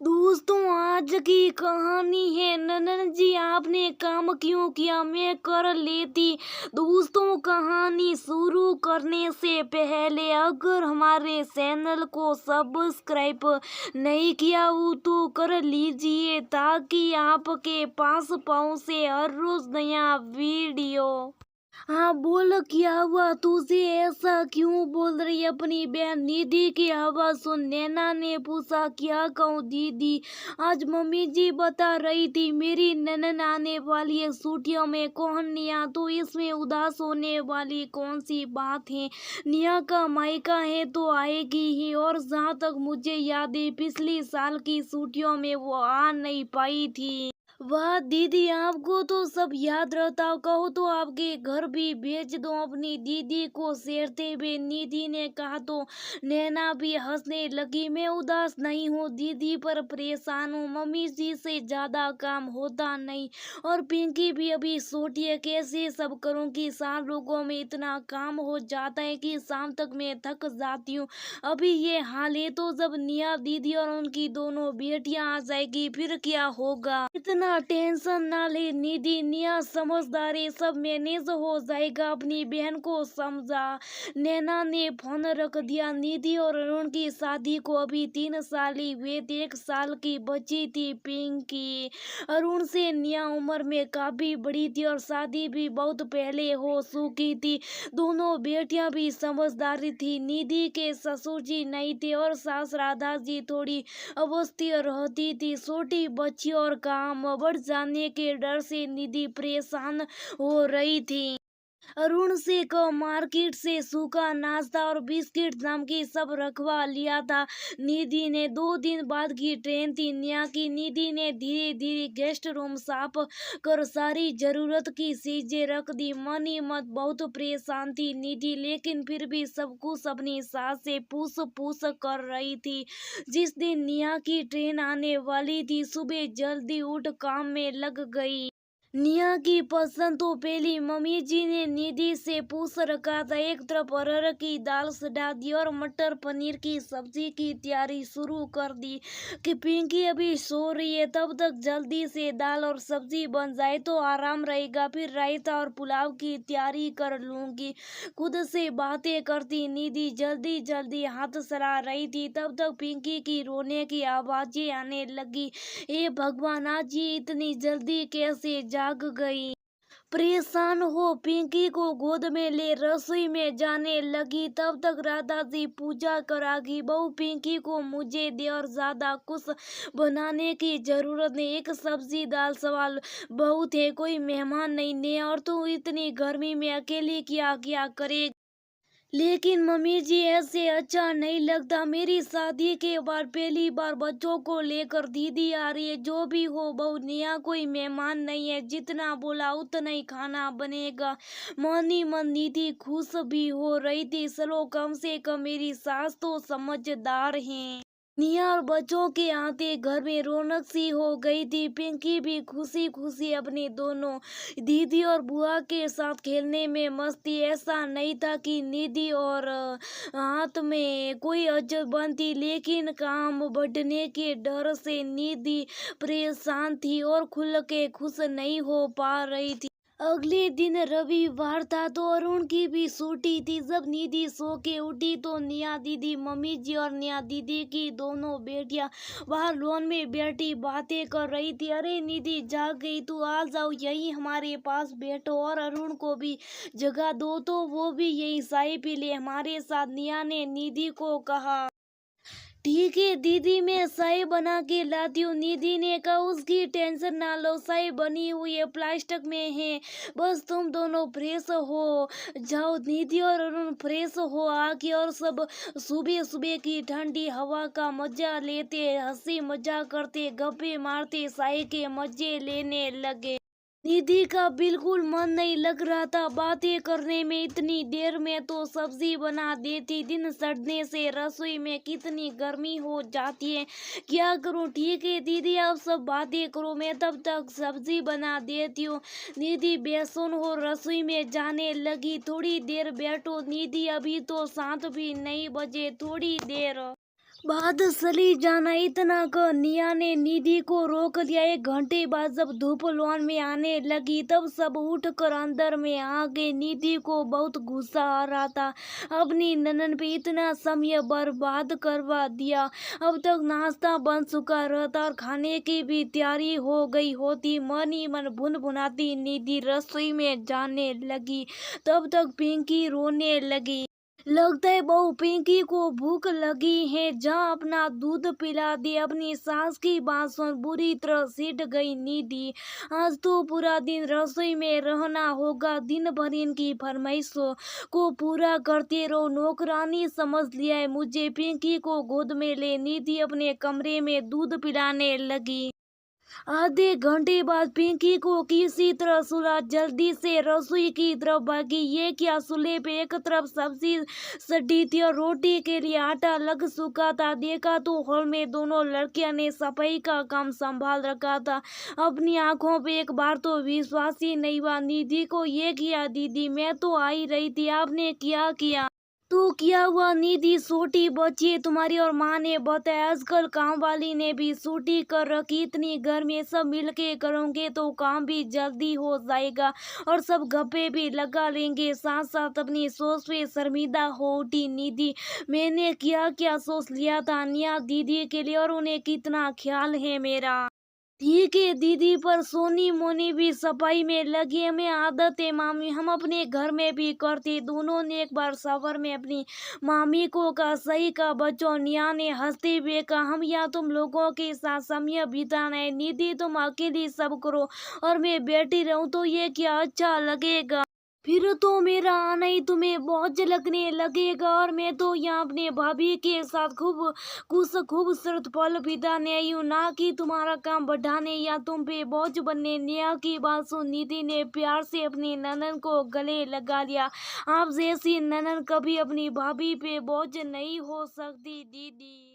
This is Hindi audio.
दोस्तों, आज की कहानी है ननन जी आपने काम क्यों किया, मैं कर लेती। दोस्तों, कहानी शुरू करने से पहले अगर हमारे चैनल को सब्सक्राइब नहीं किया हो तो कर लीजिए ताकि आपके पास पहुंचे हर रोज नया वीडियो। हाँ बोल, क्या हुआ तुझे, ऐसा क्यों बोल रही अपनी बहन निधि की आवाज सुन नैना ने पूछा। क्या कहूँ दीदी, आज मम्मी जी बता रही थी मेरी ननन आने वाली है छुट्टियों में। कौन निया, तो इसमें उदास होने वाली कौन सी बात है। निया का मायका है तो आएगी ही, और जहाँ तक मुझे याद है पिछली साल की छुट्टियों में वो आ नहीं पाई थी। वाह दीदी, आपको तो सब याद रहता, कहो तो आपके घर भी भेज दो अपनी दीदी को। शेरते हुए निधि ने कहा तो नैना भी हंसने लगी। मैं उदास नहीं हूँ दीदी, पर परेशान हूँ। मम्मी जी से ज्यादा काम होता नहीं, और पिंकी भी अभी छोटी है, कैसे सब करूँगी। 4 लोगों में इतना काम हो जाता है कि शाम तक मैं थक जाती हूँ। अभी ये हाल है तो जब निया दीदी और उनकी दोनों बेटियां आ जाएगी फिर क्या होगा। इतना टेंशन ना ले निधि, निया समझदारी, सब मैनेज हो जाएगा, अपनी बहन को समझा। नैना ने फोन रख दिया। निधि और अरुण की शादी को अभी 3 साल ही हुए थे। 1 साल की बची थी पिंकी। अरुण से निया उम्र में काफी बड़ी थी और शादी भी बहुत पहले हो चुकी थी। दोनों बेटियां भी समझदारी थी। निधि के ससुर जी नहीं थे और सास राधा जी थोड़ी अवस्थी रहती थी। छोटी बच्ची और काम बढ़ जाने के डर से निधि परेशान हो रही थी। अरुण से को मार्केट से सूखा नाश्ता और बिस्किट नाम की सब रखवा लिया था। निधि ने 2 दिन बाद की ट्रेन थी निया की। निधि ने धीरे धीरे गेस्ट रूम साफ कर सारी जरूरत की चीजें रख दी। मन ही मत बहुत परेशान थी निधि, लेकिन फिर भी सब कुछ अपनी सास से पूछ पूछ कर रही थी। जिस दिन निया की ट्रेन आने वाली थी सुबह जल्दी उठ काम में लग गई। निया की पसंद तो पहली मम्मी जी ने निधि से पूछ रखा था। एक तरफ अरहर की दाल चढ़ा दी और मटर पनीर की सब्जी की तैयारी शुरू कर दी कि पिंकी अभी सो रही है, तब तक जल्दी से दाल और सब्जी बन जाए तो आराम रहेगा। फिर रायता और पुलाव की तैयारी कर लूंगी। खुद से बातें करती निधि जल्दी जल्दी हाथ चला रही थी। तब तक पिंकी की रोने की आवाजें आने लगी। ए भगवान, आज ये इतनी जल्दी कैसे जाग गई। परेशान हो पिंकी को गोद में ले रसोई में जाने लगी। तब तक राधा जी पूजा करागी। बहू पिंकी को मुझे दे और ज्यादा कुछ बनाने की जरूरत नहीं, एक सब्जी दाल सवाल बहुत है, कोई मेहमान नहीं ने, और तू इतनी गर्मी में अकेली क्या क्या करेगी। लेकिन मम्मी जी ऐसे अच्छा नहीं लगता। मेरी शादी के बाद पहली बार बच्चों को लेकर दीदी आ रही है। जो भी हो बहू, निया कोई मेहमान नहीं है, जितना बोला उतना ही खाना बनेगा। मन ही मन निधि खुश भी हो रही थी। चलो कम से कम मेरी सास तो समझदार है। निया और बच्चों के आते घर में रौनक सी हो गई थी। पिंकी भी खुशी खुशी अपनी दोनों दीदी और बुआ के साथ खेलने में मस्त थी। ऐसा नहीं था कि निधि और हाथ में कोई अजब बनती, लेकिन काम बढ़ने के डर से निधि परेशान थी और खुल के खुश नहीं हो पा रही थी। अगले दिन रविवार था तो अरुण की भी छुट्टी थी। जब निधि सो के उठी तो निया दीदी, मम्मी जी और निया दीदी की दोनों बेटियां बाहर लॉन में बैठी बातें कर रही थी। अरे निधि, जाग गई तू, आ जाओ यही हमारे पास बैठो और अरुण को भी जगह दो तो वो भी यही चाय पी ले हमारे साथ, निया ने निधि को कहा। ठीक है दीदी, मैं चाय बना के लाती हूँ, निधि ने कहा। उसकी टेंशन ना लो, चाय बनी हुई है, प्लास्टिक में है, बस तुम दोनों फ्रेश हो जाओ। निधि और अरुण फ्रेश हो आके और सब सुबह सुबह की ठंडी हवा का मजा लेते, हंसी मजाक करते, गप्पे मारते चाय के मजे लेने लगे। निधि का बिल्कुल मन नहीं लग रहा था बातें करने में। इतनी देर में तो सब्जी बना देती। दिन सड़ने से रसोई में कितनी गर्मी हो जाती है, क्या करूं। ठीक है दीदी, आप सब बातें करो, मैं तब तक सब्जी बना देती हूँ। निधि बेसुन हो रसोई में जाने लगी। थोड़ी देर बैठो निधि, अभी तो 7 भी नहीं बजे, थोड़ी देर बात चली जाना इतना कर निया ने निधि को रोक लिया। 1 घंटे बाद जब धूप लॉन में आने लगी तब सब उठकर अंदर में आ गए। निधि को बहुत गुस्सा आ रहा था, अपनी ननद पे इतना समय बर्बाद करवा दिया। अब तक नाश्ता बन चुका रहता और खाने की भी तैयारी हो गई होती। मन ही मन भुनभुनाती निधि रसोई में जाने लगी, तब तक पिंकी रोने लगी। लगता है बहू पिंकी को भूख लगी है, जा अपना दूध पिला दे। अपनी सास की बात सुन बुरी तरह सिट गई निधि। आज तो पूरा दिन रसोई में रहना होगा, दिन भर इनकी फरमाइशों को पूरा करते रहो, नौकरानी समझ लिया है मुझे। पिंकी को गोद में ले निधि अपने कमरे में दूध पिलाने लगी। आधे घंटे बाद पिंकी को किसी तरह सुला, जल्दी से रसोई की तरफ भागी। ये क्या, चूल्हे पे एक तरफ सब्जी सड़ी थी और रोटी के लिए आटा लग चुका था। देखा तो हॉल में दोनों लड़कियां ने सफाई का काम संभाल रखा था। अपनी आंखों पे एक बार तो विश्वास ही नहीं हुआ। निधि को ये किया दीदी, मैं तो आ ही रही थी, आपने क्या किया? तो क्या हुआ निधि, छोटी बच्ची है तुम्हारी और माँ ने बताया आजकल काम वाली ने भी छुट्टी कर रखी। इतनी गर्मी, सब मिलके करोगे तो काम भी जल्दी हो जाएगा और सब गप्पे भी लगा लेंगे। साथ साथ अपनी सोच पे शर्मिंदा हो उठी निधि। मैंने क्या क्या सोच लिया था निया दीदी के लिए, और उन्हें कितना ख्याल है मेरा। ठीक है दीदी, पर सोनी मोनी भी सफाई में लगी, हमें आदत है मामी, हम अपने घर में भी करते। दोनों ने एक बार सफर में अपनी मामी को कहा, सही का बच्चों, निया ने हंसते हुए कहा, हम यहाँ तुम लोगों के साथ समय बिताना है। निधि तुम अकेली सब करो और मैं बैठी रहूं तो ये क्या अच्छा लगेगा? फिर तो मेरा आना ही तुम्हें बहुत लगने लगेगा, और मैं तो यहाँ अपने भाभी के साथ खूब कुछ खूबसूरत पल बिताने आई हूँ, ना कि तुम्हारा काम बढ़ाने या तुम पे बोझ बनने। नेहा की बात सुन निधि ने प्यार से अपनी ननद को गले लगा लिया। आप जैसी ननद कभी अपनी भाभी पे बोझ नहीं हो सकती दीदी।